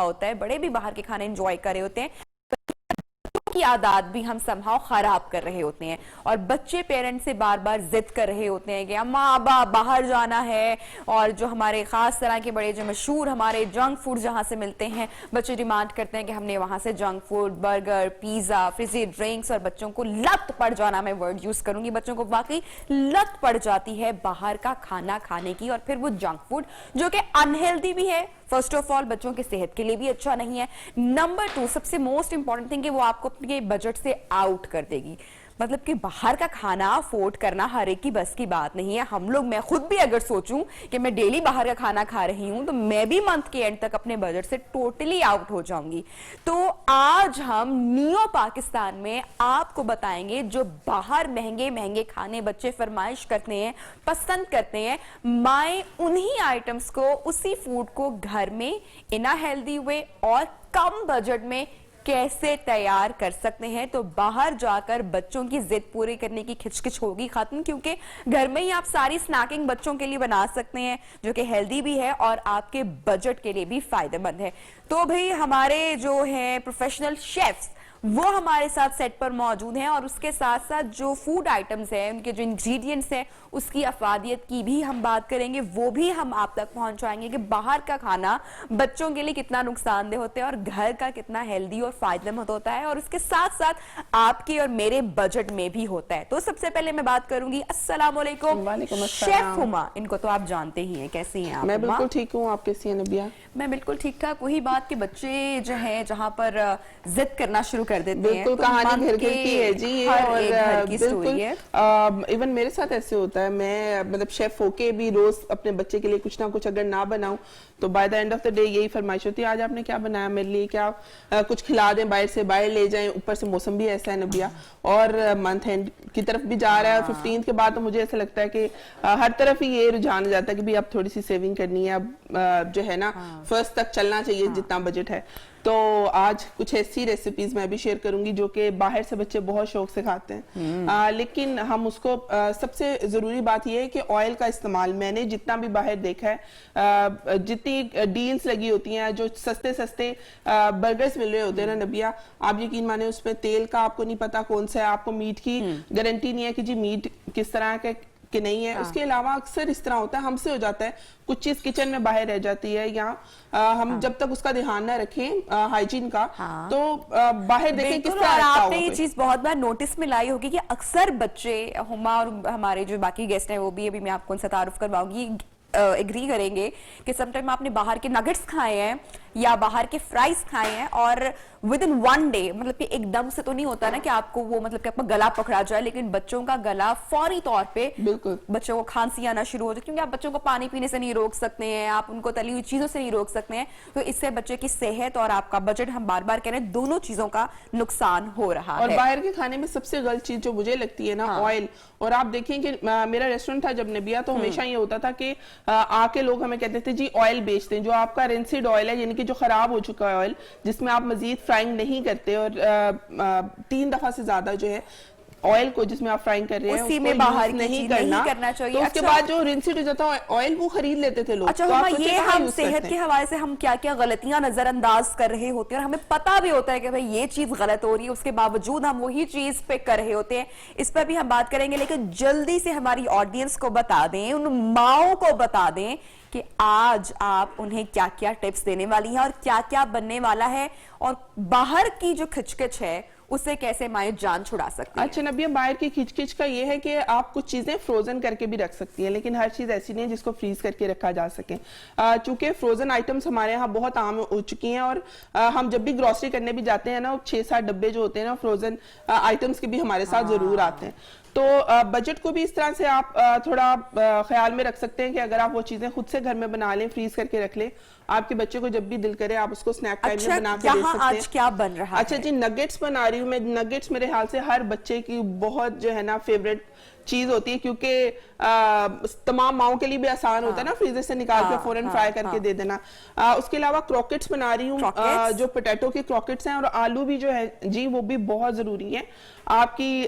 होता है, बड़े भी बाहर के खाने एंजॉय कर रहे होते हैं की आदत भी हम समहाउ खराब कर रहे होते हैं। और बच्चे पेरेंट्स से बार बार जिद कर रहे होते हैं कि अम्मा अब्बा बाहर जाना है, और जो हमारे खास तरह के बड़े जो मशहूर हमारे जंक फूड जहां से मिलते हैं, बच्चे डिमांड करते हैं कि हमने वहां से junk food, burger, pizza, फ्रिजी drinks, और बच्चों को लत पड़ जाना, मैं वर्ड यूज करूंगी, बच्चों को वाकई लत पड़ जाती है बाहर का खाना खाने की। और फिर वो जंक फूड जो कि अनहेल्दी भी है, फर्स्ट ऑफ ऑल बच्चों की सेहत के लिए भी अच्छा नहीं है, नंबर 2 सबसे मोस्ट इंपॉर्टेंट थिंग कि वो आपको अपने बजट से आउट कर देगी। मतलब कि बाहर का खाना अफोर्ड करना हर एक की बस की बात नहीं है। हम लोग, मैं खुद भी अगर सोचूं कि मैं डेली बाहर का खाना खा रही हूं तो मैं भी मंथ के एंड तक अपने बजट से टोटली आउट हो जाऊंगी। तो आज हम नियो पाकिस्तान में आपको बताएंगे जो बाहर महंगे महंगे खाने बच्चे फरमाइश करते हैं, पसंद करते हैं, माएं उन्हीं आइटम्स को, उसी फूड को घर में इन अ हेल्दी वे और कम बजट में कैसे तैयार कर सकते हैं। तो बाहर जाकर बच्चों की जिद पूरी करने की खिचकिच होगी खत्म, क्योंकि घर में ही आप सारी स्नैकिंग बच्चों के लिए बना सकते हैं जो कि हेल्दी भी है और आपके बजट के लिए भी फायदेमंद है। तो भाई हमारे जो हैं प्रोफेशनल शेफ्स वो हमारे साथ सेट पर मौजूद हैं, और उसके साथ साथ जो फूड आइटम्स हैं, उनके जो इंग्रेडिएंट्स हैं, उसकी अफादियत की भी हम बात करेंगे, वो भी हम आप तक पहुंचाएंगे कि बाहर का खाना बच्चों के लिए कितना नुकसानदेह होता है और घर का कितना हेल्दी और फायदेमंद होता है, और उसके साथ साथ आपके और मेरे बजट में भी होता है। तो सबसे पहले मैं बात करूंगी, अस्सलाम वालेकुम शेफ हुमा, इनको तो आप जानते ही हैं, कैसी हैं आप? मैं बिल्कुल ठीक हूँ, आप कैसी हैं नबिया? मैं बिल्कुल ठीक ठाक। वही बात कि बच्चे जो है जहां पर जिद करना शुरू कर देते हैं, बिल्कुल कहानी घर घर की है जी ये, और बिल्कुल इवन मेरे साथ ऐसे होता है। मैं मतलब शेफ होके भी रोज अपने बच्चे के लिए कुछ ना कुछ अगर ना बनाऊं तो by the end of the day यही फरमाइश होती है, आज आपने क्या बनाया मेरे लिए, क्या कुछ खिला दें, बाहर से बाहर ले जाएं। ऊपर से मौसम भी ऐसा है नबिया, और मंथ एंड की तरफ भी जा रहा है, और 15 के बाद तो मुझे ऐसा लगता है कि हर तरफ ही ये रुझान जाता है कि भाई अब थोड़ी सी सेविंग करनी है, अब जो है ना फर्स्ट तक चलना चाहिए जितना बजट है। तो आज कुछ ऐसी रेसिपीज मैं भी शेयर करूंगी जो कि बाहर से बच्चे बहुत शौक से खाते हैं, लेकिन हम उसको सबसे जरूरी बात यह है कि ऑयल का इस्तेमाल, मैंने जितना भी बाहर देखा है, जितनी डील्स लगी होती हैं, जो सस्ते सस्ते बर्गर्स मिल रहे होते हैं ना नबिया, आप यकीन माने उसमें तेल का आपको नहीं पता कौन सा है, आपको मीट की गारंटी नहीं है कि जी मीट किस तरह का कि नहीं है। उसके अलावा अक्सर इस तरह होता है, हमसे हो जाता है कुछ चीज किचन में बाहर रह जाती है, या हम जब तक उसका ध्यान ना रखें हाइजीन का, तो बाहर देखें किस तरह। आपने ये चीज बहुत बार नोटिस में लाई होगी कि अक्सर बच्चे, हुमा और हमारे जो बाकी गेस्ट हैं वो भी, अभी मैं आपको उनसे तारुफ करवाऊंगी, एग्री करेंगे कि समटाइम आपने बाहर के नगेट्स खाए हैं या बाहर के फ्राइज खाए हैं, और विद इन 1 डे, मतलब कि एकदम से तो नहीं होता ना कि आपको वो, मतलब कि आपका गला पकड़ा जाए, लेकिन बच्चों का गला फौरी तौर पे, बिल्कुल बच्चों को खांसी आना शुरू हो जाए, क्योंकि आप बच्चों को पानी पीने से नहीं रोक सकते हैं, आप उनको तली हुई चीजों से नहीं रोक सकते हैं, तो इससे बच्चे की सेहत और आपका बजट, हम बार बार कह रहे हैं, दोनों चीजों का नुकसान हो रहा है। और बाहर के खाने में सबसे गलत चीज जो मुझे लगती है ना, ऑयल। और आप देखें कि मेरा रेस्टोरेंट था जब नबिया, तो हमेशा ये होता था कि आके लोग हमें कहते थे जी ऑयल बेचते हैं, जो आपका रेंसिड ऑयल है, यानी कि जो खराब हो चुका है ऑयल, जिसमें आप मजीद फ्राइंग नहीं करते, और 3 दफा से ज्यादा जो है ऑयल को जिसमें आप फ्राइंग कर रहे हैं उसी में बाहर नहीं करना चाहिए। तो उसके बाद जो रिंसिड हो जाता है ऑयल, वो खरीद लेते थे लोग। अच्छा, तो ये हम सेहत के हवाले से हम क्या क्या गलतियां नजरअंदाज कर रहे होते हैं, और हमें पता भी होता है कि भाई ये चीज गलत हो रही है, उसके बावजूद हम वही चीज पे कर रहे होते हैं। इस पर भी हम बात करेंगे, लेकिन जल्दी से हमारी ऑडियंस को बता दें, उन माओ को बता दें कि आज आप उन्हें क्या क्या टिप्स देने वाली हैं और क्या क्या बनने वाला है, और बाहर की जो खिचकिच है उससे कैसे माए जान छुड़ा सकती है। अच्छा नबिया, बाहर की खिचकिच का ये है कि आप कुछ चीजें फ्रोजन करके भी रख सकती हैं, लेकिन हर चीज ऐसी नहीं है जिसको फ्रीज करके रखा जा सके। चूंकि फ्रोजन आइटम्स हमारे यहाँ बहुत आम हो चुकी हैं, और हम जब भी ग्रोसरी करने भी जाते हैं ना, 6-7 डब्बे जो होते हैं ना फ्रोजन आइटम्स के भी हमारे साथ जरूर आते हैं। तो बजट को भी इस तरह से आप थोड़ा ख्याल में रख सकते हैं कि अगर आप वो चीजें खुद से घर में बना लें, फ्रीज करके रख लें, आपके बच्चे को जब भी दिल करे आप उसको स्नैक टाइम में बना के दे सकते हैं। आज क्या बन रहा है? अच्छा जी, नगेट्स बना रही हूँ मैं। नगेट्स मेरे ख्याल से हर बच्चे की बहुत जो है ना फेवरेट चीज होती है, क्योंकि तमाम माओं के लिए भी आसान होता है ना, फ्रीजर से निकाल के फौरन फ्राई करके दे देना। उसके अलावा क्रॉकेट्स बना रही हूँ, जो पोटैटो के क्रॉकेट्स हैं, और आलू भी जो है जी वो भी बहुत जरूरी है आपकी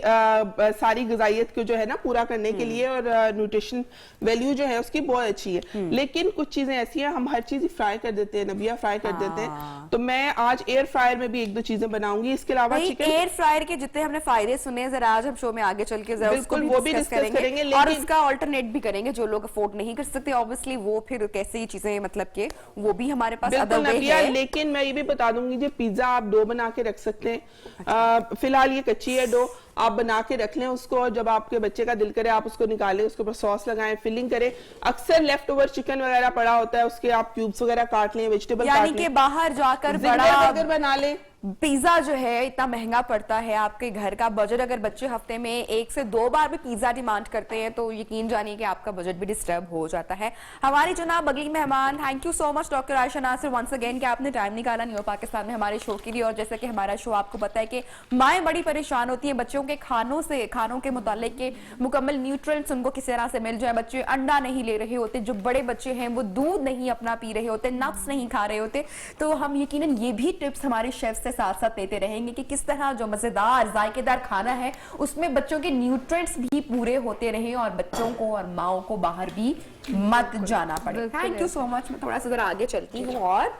सारी ग़िज़ाइयत को जो है ना पूरा करने के लिए, और न्यूट्रिशन वैल्यू जो है उसकी बहुत अच्छी है। लेकिन कुछ चीजें ऐसी हैं, हम हर चीज फ्राई कर देते हैं, नबिया फ्राई कर देते हैं, तो मैं आज एयर फ्रायर में भी एक दो चीजें बनाऊंगी। इसके अलावा चिकन एयर फ्रायर के जितने हमने फायदे सुने हैं, जरा आज हम शो में आगे चल के जरा उसको भी डिस्कस करेंगे और उसका ऑल्टरनेट भी करेंगे। जो लोग अफोर्ड नहीं कर सकते ऑब्वियसली, वो फिर कैसे ये चीजें मतलब के वो भी हमारे पास अदर वे है। लेकिन मैं ये भी बता दूंगी, जो पिज्जा आप डो बना के रख सकते हैं, फिलहाल ये कच्ची है डो, आप बना के रख लें उसको, और जब आपके बच्चे का दिल करे आप उसको निकालें, उसके ऊपर सॉस लगाएं, फिलिंग करें। अक्सर लेफ्ट ओवर चिकन वगैरह पड़ा होता है, उसके आप क्यूब्स वगैरह काट लें, वेजिटेबल काट लें, यानी कि बाहर जाकर बड़ा बर्गर बना लें। पिज्जा जो है इतना महंगा पड़ता है, आपके घर का बजट, अगर बच्चे हफ्ते में 1 से 2 बार भी पिज्जा डिमांड करते हैं तो यकीन जानिए कि आपका बजट भी डिस्टर्ब हो जाता है। हमारी जनाब अगली मेहमान, thank you so much doctor Ayesha Nasir once again कि आपने टाइम निकाला न्यू पाकिस्तान में हमारे शो के लिए। और जैसा कि हमारा शो आपको पता है कि माएँ बड़ी परेशान होती हैं बच्चों के खानों के मुतालिक के मुकम्मल न्यूट्रिएंट्स उनको किस तरह से मिल जाए। बच्चे अंडा नहीं ले रहे होते, जो बड़े बच्चे हैं वो दूध नहीं अपना पी रहे होते, नट्स नहीं खा रहे होते, तो हम यकीनन ये भी टिप्स हमारे शेफ से साथ साथ देते रहेंगे कि किस तरह जो मजेदार जायकेदार खाना है उसमें बच्चों के न्यूट्रिएंट्स भी पूरे होते रहे और बच्चों को और माओं को बाहर भी मत जाना पड़े। Thank you so much. मैं थोड़ा सा जरा आगे चलती हूँ। और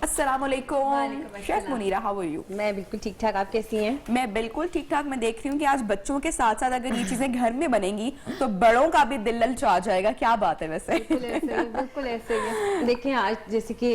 अस्सलाम वालेकुम chef Munira, how are you? मैं बिल्कुल ठीक ठाक, आप कैसी हैं? मैं बिल्कुल ठीक ठाक। मैं देख रही हूँ कि आज बच्चों के साथ साथ अगर ये चीजें घर में बनेंगी तो बड़ों का भी दिल ललचा जाएगा। क्या बात है वैसे? बिल्कुल ऐसे ही। देखिए आज जैसे कि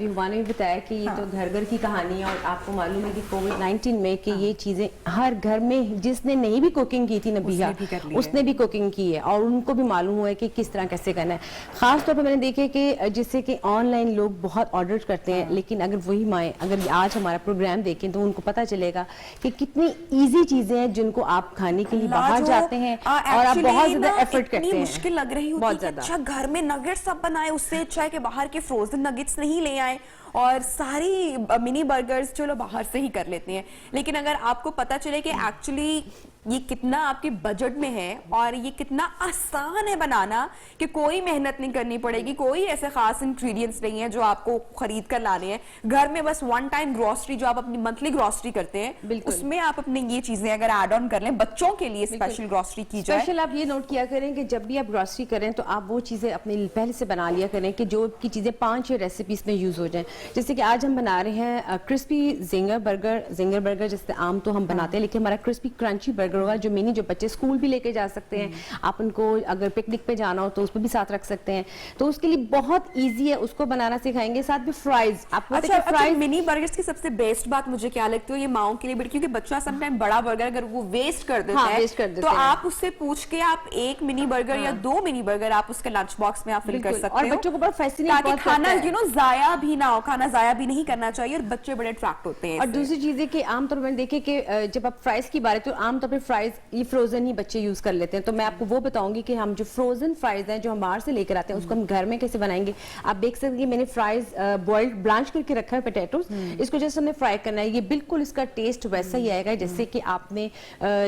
हुमा ने भी बताया कि ये तो घर घर की कहानी है, और आपको मालूम है कि कोविड-19 में कि ये चीजें हर घर में, जिसने नहीं भी कुकिंग की थी नबिया उसने भी कुकिंग की है, और उनको भी मालूम हुआ है कि किस तरह कैसे करना है। खास तौर पर मैंने देखे कि जैसे कि ऑनलाइन लोग बहुत ऑर्डर करते हैं, लेकिन अगर वही माएँ अगर आज हमारा प्रोग्राम देखें तो उनको पता चलेगा कि कितनी इजी चीजें हैं जिनको आप खाने के लिए बाहर जाते हैं और आप बहुत ज्यादा एफर्ट करते हैं। मुश्किल लग रही होती बहुत है कि अच्छा घर में नगेट्स आप बनाए, उससे अच्छा है कि बाहर के फ्रोजन नगेट्स नहीं ले आए और सारी मिनी बर्गर्स चलो बाहर से ही कर लेते हैं। लेकिन अगर आपको पता चले कि एक्चुअली ये कितना आपके बजट में है और ये कितना आसान है बनाना कि कोई मेहनत नहीं करनी पड़ेगी, कोई ऐसे खास इंग्रेडिएंट्स नहीं है जो आपको खरीद कर लाने हैं, घर में बस वन टाइम ग्रोसरी जो आप अपनी मंथली ग्रोसरी करते हैं उसमें आप अपने ये चीजें अगर ऐड ऑन कर लें, बच्चों के लिए स्पेशल ग्रोसरी की जाए। स्पेशल आप ये नोट किया करें कि जब भी आप ग्रोसरी करें तो आप वो चीजें अपने पहले से बना लिया करें कि जो की चीजें 5 या रेसिपीज में यूज हो जाए। जैसे कि आज हम बना रहे हैं क्रिस्पी जिंगर बर्गर जैसे आम तो हम बनाते हैं, लेकिन हमारा क्रिस्पी क्रंची बर्गर होगा जो मिनी, जो बच्चे स्कूल भी लेके जा सकते हैं, आप उनको अगर पिकनिक पे जाना हो तो उसमें भी साथ रख सकते हैं। तो उसके लिए बहुत इजी है, उसको बनाना सिखाएंगे। साथ भी फ्राइज, आपको फ्राइज मिनी बर्गर्स की सबसे बेस्ट बात मुझे क्या लगती है, ये माओं के लिए, क्योंकि बच्चा समटाइम बड़ा बर्गर अगर वो वेस्ट कर देता है तो आप उससे पूछ के आप एक मिनी बर्गर या 2 मिनी बर्गर आप उसके लंच बॉक्स में आप फिल कर सकते हो, और बच्चों को बड़ा फैसिनेट ताकि खाना जाया भी ना हो, खाना जाया भी नहीं करना चाहिए और बच्चे बड़े अट्रैक्ट होते हैं। और दूसरी चीज है कि आमतौर पर देखे कि जब आप फ्राइज की बात है तो आमतौर पर फ्राइज ये फ्रोजन ही बच्चे यूज कर लेते हैं, तो मैं आपको वो बताऊंगी कि हम जो फ्रोजन फ्राइज हैं जो हम बाहर से लेकर आते हैं उसको हम घर में कैसे बनाएंगे। आप देख सकते हैं मैंने फ्राइज बॉइल्ड ब्लांच करके रखा है पोटैटोस, इसको जैसे हमने फ्राई करना है, ये बिल्कुल इसका टेस्ट वैसा ही आएगा जैसे कि आपने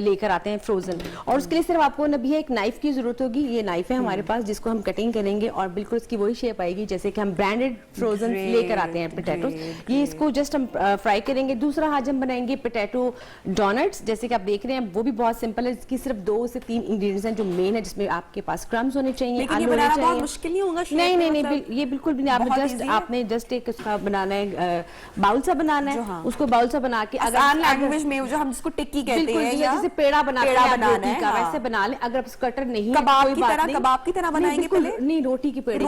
लेकर आते हैं फ्रोजन। और उसके लिए सिर्फ आपको नबी एक नाइफ की जरूरत होगी, ये नाइफ है हमारे पास जिसको हम कटिंग करेंगे और बिल्कुल इसकी वही शेप आएगी जैसे कि हम ब्रांडेड फ्रोजन लेकर आते हैं पोटैटोस। ये इसको जस्ट हम फ्राई करेंगे। दूसरा आज हम बनाएंगे पोटैटो डोनट्स, जैसे कि आप देख रहे हैं वो भी बहुत सिंपल है, इसकी सिर्फ 2 से 3 इंग्रेडिएंट्स हैं जो मेन है, जिसमें आपके पास क्रम्स होने चाहिए, आलू होने चाहिए। मुश्किल नहीं होगा? नहीं, ये बिल्कुल भी नहीं। आपने जस्ट एक उसका बनाना है, बाउल सा बनाना है, उसको बाउल सा बना के आसान लैंग्वेज में जो हम जिसको टिक्की कहते हैं या जैसे पेड़ा बनाते हैं रोटी का, वैसे बना ले। अगर कटर नहीं है कबाब की तरह बनाएंगे पहले? नहीं, रोटी की पेड़े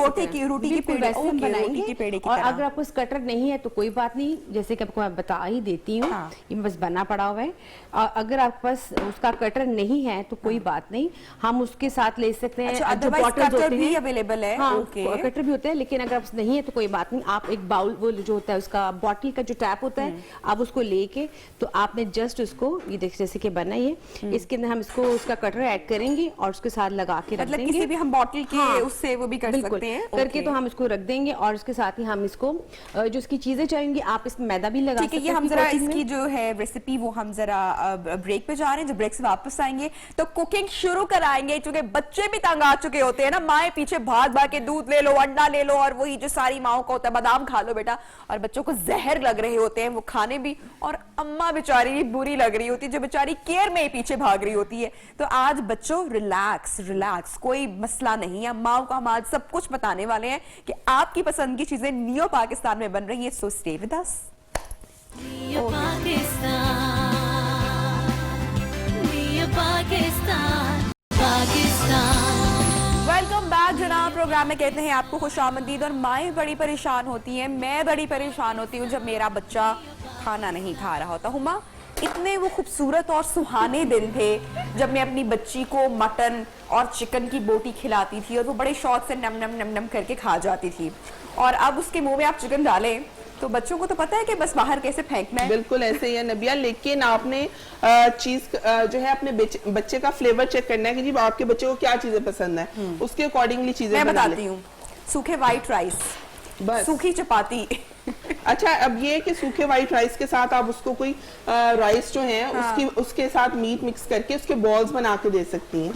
वैसे हम बनाएंगे। और अगर आपको कटर नहीं है तो कोई बात नहीं, जैसे कि आपको मैं बता ही देती हूँ, ये बस बना पड़ा हुआ है। और अगर आपके पास उसका कटर नहीं है तो कोई बात नहीं, हम उसके साथ ले सकते हैं। जो बॉटल्स होते हैं अवेलेबल है, कटर भी होते हैं, लेकिन अगर नहीं है तो कोई बात नहीं। आप एक बाउल वो जो होता है उसका बॉटल का जो टैप होता है, आप उसको लेके तो आपने जस्ट उसको ये देख जैसे कि बना ये, इसके अंदर हम इसको उसका कटर ऐड करेंगे और उसके साथ लगा के रख देंगे। किसी भी हम बॉटल के उससे वो भी कर सकते हैं करके, तो हम इसको रख देंगे और उसके साथ ही हम इसको जो इसकी चीजें चाहेंगे आप इसमें मैदा भी लगा सकते हैं। हम जरा इसकी जो है रेसिपी वो हम जरा ब्रेक पे जा रहे हैं। जब ब्रेक से वापस आएंगे तो कुकिंग शुरू कराएंगे, क्योंकि बच्चे भी तंग आ चुके होते हैं ना, माए पीछे भाग भाग के दूध ले लो, अंडा ले लो, और वही जो सारी माओ का होता है बादाम खा लो बेटा, और बच्चों को जहर लग रहे होते हैं वो खाने भी, और अम्मा बेचारी भी बुरी लग रही होती है जो बेचारी केयर में ही पीछे भाग रही होती है। तो आज बच्चों रिलैक्स रिलैक्स, कोई मसला नहीं है, माओ को हम आज सब कुछ बताने वाले हैं कि आपकी पसंद की चीजें नियो पाकिस्तान में बन रही है। So stay with us. Welcome back जनाब। प्रोग्राम में कहते हैं आपको खुशामदीद। और माएँ बड़ी परेशान होती हैं, मैं बड़ी परेशान होती हूँ जब मेरा बच्चा खाना नहीं खा रहा होता। हुमा, इतने वो खूबसूरत और सुहाने दिन थे जब मैं अपनी बच्ची को मटन और चिकन की बोटी खिलाती थी और वो बड़े शौक से नम नम नम नम करके खा जाती थी, और अब उसके मुंह में आप चिकन डालें तो बच्चों को तो पता है कि बस बाहर कैसे फेंकना है। बिल्कुल ऐसे ही है नबिया, लेकिन आपने चीज जो है अपने बच्चे का फ्लेवर चेक करना है कि जी आपके बच्चे को क्या चीजें पसंद है, उसके अकॉर्डिंगली चीजें मैं बताती हूँ। सूखे व्हाइट राइस, बस सूखी चपाती। अच्छा, अब ये कि सूखे व्हाइट राइस के साथ आप उसको कोई राइस जो है उसके साथ मीट मिक्स करके उसके बॉल्स बना के दे सकती हैं,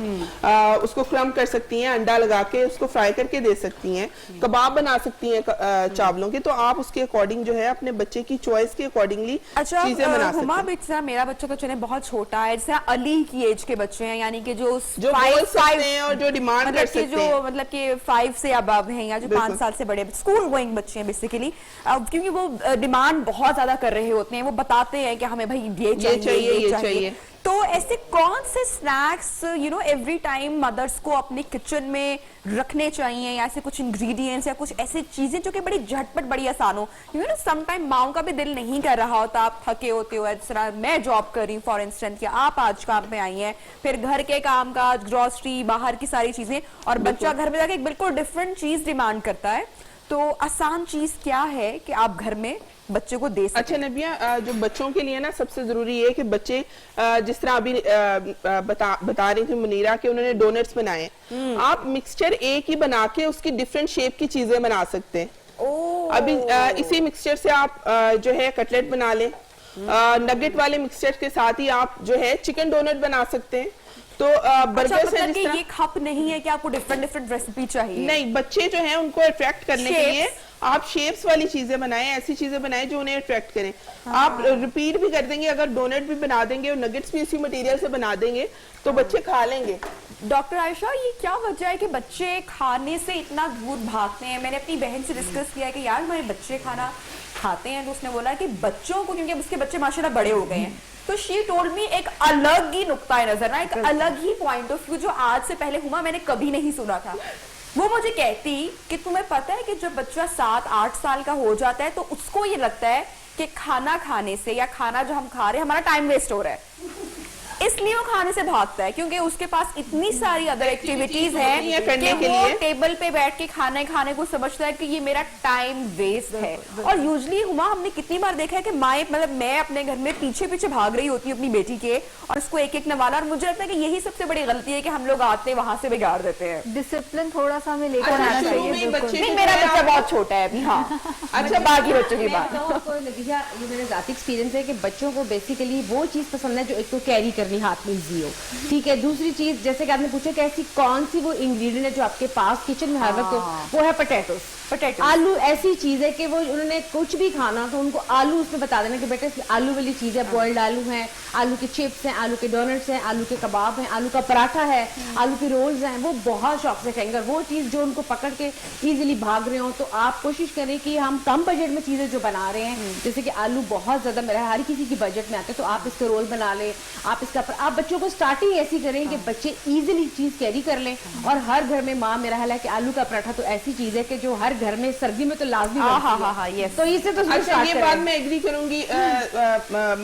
उसको क्रम कर सकती हैं, अंडा लगा के उसको फ्राई करके दे सकती हैं, कबाब बना सकती हैं चावलों के। तो आप उसके अकॉर्डिंग जो है अपने बच्चे की चॉइस के अकॉर्डिंगली चीजें बना सकते हैं। मेरा बच्चा तो चले बहुत छोटा है, जैसे अली की एज के बच्चे हैं, यानी कि जो बोल सकते हैं और जो डिमांड कर सकते हैं, मतलब कि 5 से अबव हैं या जो 5 साल से बड़े स्कूल गोइंग बच्चे हैं बेसिकली, क्योंकि वो डिमांड बहुत ज्यादा कर रहे होते हैं, वो बताते हैं कि हमें भाई ये चाहिए। तो ऐसे कौन से स्नैक्स एवरी टाइम मदर्स को अपने किचन में रखने चाहिए, या ऐसे कुछ इंग्रेडिएंट्स या कुछ ऐसी चीजें जो कि बड़ी झटपट बड़ी आसान हो। सम टाइम माओ का भी दिल नहीं कर रहा होता, आप थके होते हो, जिस तरह मैं जॉब कर रही हूँ फॉर इंस्टेंस, या आप आज काम पे आई हैं, फिर घर के काम काज, ग्रोसरी, बाहर की सारी चीजें, और बच्चा घर में जाके एक बिल्कुल डिफरेंट चीज डिमांड करता है। तो आसान चीज क्या है कि आप घर में बच्चे को दे सकते? अच्छा नबिया, जो बच्चों के लिए ना सबसे जरूरी है कि बच्चे जिस तरह अभी बता रही थी मुनीरा कि उन्होंने डोनट्स बनाए, आप मिक्सचर एक ही बना के उसकी डिफरेंट शेप की चीजें बना सकते हैं। अभी इसी मिक्सचर से आप जो है कटलेट बना लें, नगेट वाले मिक्सचर के साथ ही आप जो है चिकन डोनट बना सकते हैं। तो बर्गर अच्छा, से मतलब ये खप नहीं है कि आपको डिफरेंट रेसिपी चाहिए? नहीं, बच्चे जो हैं उनको अट्रैक्ट करने के लिए आप शेप्स वाली चीजें बनाएं, ऐसी चीजें बनाएं जो उन्हें अट्रैक्ट करें। आप रिपीट भी कर देंगे, अगर डोनट भी बना देंगे और नगेट्स भी इसी मटेरियल से बना देंगे तो बच्चे खा लेंगे। डॉक्टर आयशा, ये क्या वजह है कि बच्चे खाने से इतना दूर भागते हैं? मैंने अपनी बहन से डिस्कस किया कि यार हमारे बच्चे खाना खाते हैं, तो उसने बोला कि बच्चों को, क्योंकि उसके बच्चे माशाल्लाह बड़े हो गए हैं, तो शी टोल्ड मी एक अलग ही नुक्ता नजर ना, एक अलग ही पॉइंट ऑफ व्यू जो आज से पहले हुमा मैंने कभी नहीं सुना था। वो मुझे कहती कि तुम्हें पता है कि जब बच्चा 7-8 साल का हो जाता है तो उसको ये लगता है कि खाना खाने से या खाना जो हम खा रहे हैं हमारा टाइम वेस्ट हो रहा है, इसलिए वो खाने से भागता है, क्योंकि उसके पास इतनी सारी अदर एक्टिविटीज हैं कि वो टेबल पे बैठ के खाने को समझता है कि ये मेरा टाइम वेस्ट है। और यूजुअली हुमा हमने कितनी बार देखा है कि माए, मतलब मैं अपने घर में पीछे पीछे भाग रही होती हूँ अपनी बेटी के, और उसको एक एक नवाला, और मुझे लगता है कि यही सबसे बड़ी गलती है कि हम लोग आते वहां से बिगाड़ देते हैं। डिसिप्लिन थोड़ा सा हमें लेकर आना चाहिए। नहीं, मेरा बच्चा बहुत छोटा है अभी। हाँ, अच्छा, बाकी बच्चों की बात। नतीजा ये मेरा जाती एक्सपीरियंस है कि बच्चों को बेसिकली वो चीज पसंद है जो एक तो कैरी करनी हाथ में इजी हो, ठीक है। दूसरी चीज, जैसे कि आपने पूछा कि ऐसी कौन सी वो इंग्रेडिएंट है जो आपके पास किचन में हर वक्त हो, वो है पोटैटो। आलू ऐसी चीज है कि वो उन्होंने कुछ भी खाना तो उनको आलू उसमें बता देना कि बेटा आलू वाली चीज है, बॉइल्ड आलू है, आलू के चिप्स हैं, आलू के डोनट्स हैं, आलू के कबाब हैं, आलू का पराठा है, आलू के रोल्स हैं, वो बहुत शौक से खाएंगे। वो चीज जो उनको पकड़ के इजीली भाग रहे हो, तो आप कोशिश करें कि हम कम बजट में चीजें जो बना रहे हैं, जैसे कि आलू बहुत ज्यादा मेरा हर किसी की बजट में आते हैं, तो आप इसके रोल बना लें। आप बच्चों को स्टार्टिंग ऐसी करें कि बच्चे इजीली चीज कैरी कर लें। और हर घर में माँ, मेरा हाल है कि आलू का पराठा तो ऐसी चीज है कि जो हर घर में सर्दी में तो लाजमी बनती है। तो इससे तो अच्छा, ये बात मैं एग्री करूंगी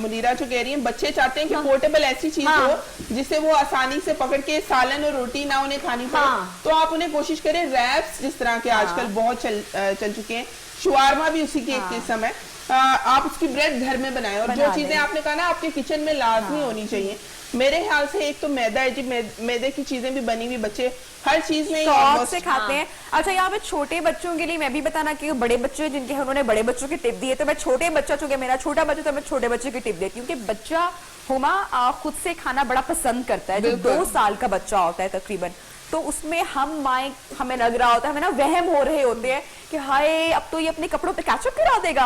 मुनीरा जो कह रही है, बच्चे चाहते हैं कि पोर्टेबल ऐसी चीज हो जिसे वो आसानी से पकड़ के सालन और रोटी ना उन्हें खानी पड़े। तो आप उन्हें कोशिश करें रैप्स, जिस तरह के आजकल बहुत चल चुके हैं, शुआरमा भी उसी की एक किस्म है, आप उसकी ब्रेड घर में बनाएं। और जो चीजें आपने कहा ना आपके किचन में लाजमी होनी चाहिए, मेरे ख्याल से एक तो मैदा है जी, मैदे की चीजें भी बनी हुई बच्चे हर चीज में शौक से खाते हैं। अच्छा, यहाँ पे छोटे बच्चों के लिए मैं भी बताना कि बड़े बच्चे जिनके उन्होंने बड़े बच्चों की टिप दी है, तो मैं छोटे बच्चा, चूंकि मेरा छोटा बच्चा, तो मैं छोटे बच्चे की टिप देती हूँ कि बच्चा हुमा खुद से खाना बड़ा पसंद करता है। जो 2 साल का बच्चा होता है तकरीबन, तो उसमें हम माए हमें लग रहा होता है, हमें ना वहम हो रहे होते हैं कि हाय अब तो ये अपने कपड़ों पे कैचअप करा देगा,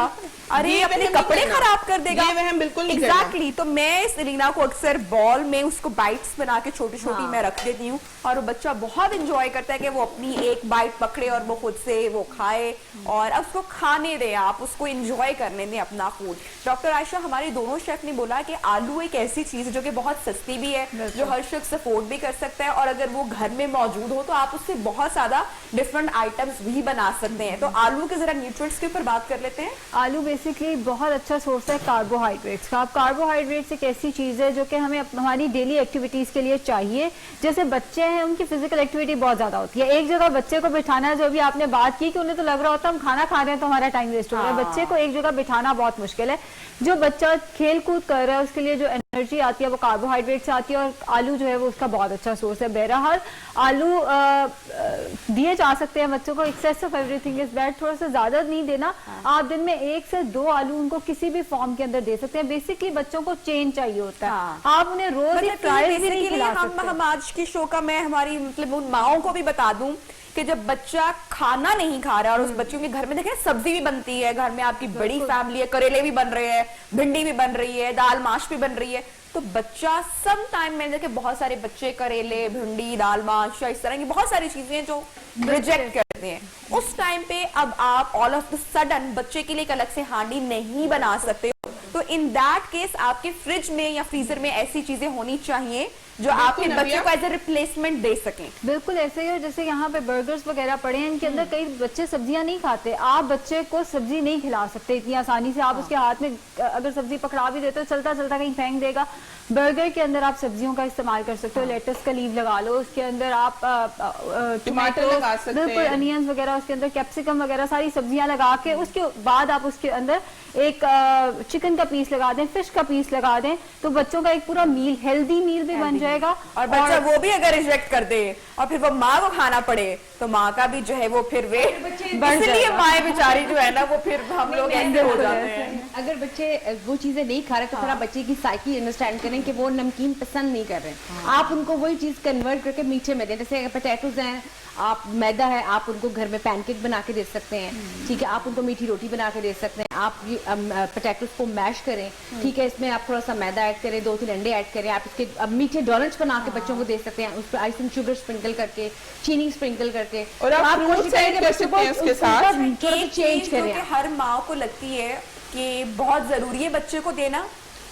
अरे अपने कपड़े खराब कर देगा। ये वहम बिल्कुल नहीं एग्जैक्टली। तो मैं इस रीना को अक्सर बॉल में उसको बाइट्स बना के छोटी छोटी मैं रख देती हूँ, और वो बच्चा बहुत इंजॉय करता है कि वो अपनी एक बाइट पकड़े और वो खुद से वो खाए, और अब उसको खाने दें, आप उसको इंजॉय करने दें अपना फूड। डॉक्टर आयशा, हमारे दोनों शेफ ने बोला कि आलू एक ऐसी चीज है जो कि बहुत सस्ती भी है, जो हर शख्स अफोर्ड भी कर सकता है, और अगर वो घर में मौजूद हो तो आप उससे बहुत ज्यादा डिफरेंट आइटम्स भी बना सकते हैं। तो आलू के जरा न्यूट्रिएंट्स के ऊपर बात कर लेते हैं। आलू बेसिकली बहुत अच्छा सोर्स है कार्बोहाइड्रेट्स का। अब कार्बोहाइड्रेट्स एक ऐसी चीज़ है जो कि हमें हमारी डेली एक्टिविटीज़ के लिए चाहिए। जैसे बच्चे हैं, उनकी फिजिकल एक्टिविटी बहुत ज़्यादा होती है। एक जगह बच्चे को बिठाना, जो भी आपने बात की कि उन्हें तो लग रहा होता है हम खाना खा रहे हैं तो हमारा टाइम वेस्ट हो रहा है, बच्चे को एक जगह बिठाना बहुत मुश्किल है। जो बच्चा खेल कूद कर रहा है उसके लिए जो एनर्जी आती है वो कार्बोहाइड्रेट से आती है, और आलू जो है वो उसका बहुत अच्छा सोर्स है। बहरहाल आलू दिए जा सकते हैं बच्चों को, excess of everything is bad, थोड़ा सा ज्यादा नहीं देना। आप दिन में 1 से 2 आलू उनको किसी भी फॉर्म के अंदर दे सकते हैं। बेसिकली बच्चों को चेंज चाहिए होता है, आप उन्हें रोज ही फ्राइज भी नहीं खिला सकते। हम आज की शो का मैं हमारी मतलब उन माओं को भी बता दूं कि जब बच्चा खाना नहीं खा रहा, और उस बच्चों के घर में देखें सब्जी भी बनती है, घर में आपकी बड़ी फैमिली है, करेले भी बन रहे हैं, भिंडी भी बन रही है, दाल माश भी बन रही है, तो बच्चा सम टाइम में देखे बहुत सारे बच्चे करेले, भिंडी, दाल माश या इस तरह की बहुत सारी चीजें जो रिजेक्ट करते हैं। उस टाइम पे अब आप ऑल ऑफ द सडन बच्चे के लिए एक अलग से हांडी नहीं बना सकते हो, तो इन दैट केस आपके फ्रिज में या फ्रीजर में ऐसी चीजें होनी चाहिए जो आपके बच्चे को एज ए रिप्लेसमेंट दे सकें। बिल्कुल ऐसे ही है जैसे यहाँ पे बर्गर्स वगैरह पड़े हैं, इनके अंदर कई बच्चे सब्जियां नहीं खाते। आप बच्चे को सब्जी नहीं खिला सकते इतनी आसानी से। आप उसके हाथ में अगर सब्जी पकड़ा भी देते हो, चलता चलता कहीं फेंक देगा। बर्गर के अंदर आप सब्जियों का इस्तेमाल कर सकते हो, लेटस का लीव लगा लो, उसके अंदर आप टमाटर लगा सकते हैं, बिल्कुल अनियंस वगैरह, उसके अंदर कैप्सिकम वगैरह सारी सब्जियां लगा के उसके बाद आप उसके अंदर एक चिकन का पीस लगा दें, फिश का पीस लगा दें, तो बच्चों का एक पूरा मील, हेल्दी मील भी बन जाएगा। और बच्चा वो भी अगर रिजेक्ट कर दे और फिर वो माँ को खाना पड़े तो माँ का भी जो है वो फिर वे इसलिए माए बेचारी जो है ना वो फिर हम लोग ऐसे हो जाते हैं। अगर बच्चे वो चीजें नहीं खा रहे तो थोड़ा बच्चे की साइकी अंडरस्टैंड करें कि वो नमकीन पसंद नहीं कर रहे हैं। आप उनको वही चीज कन्वर्ट करके मीठे में दें। जैसे पोटैटोज हैं, आप मैदा है, आप उनको घर में पैनकेक बना के दे सकते हैं, ठीक है। आप उनको मीठी रोटी बना के दे सकते हैं। आप पोटैटोज को मैश करें, ठीक है, इसमें आप थोड़ा सा मैदा ऐड करें, 2-3 अंडे ऐड करें, आप इसके मीठे डोनट्स बना के बच्चों को दे सकते हैं, उस पर आइसिंग शुगर स्प्रिंकल करके, चीनी स्प्रिंकल करके, और आप फ्रूट्स ऐड कर सकते हैं उसके साथ। एक चीज जो कि हर माँ को लगती है कि बहुत जरूरी है बच्चे को देना,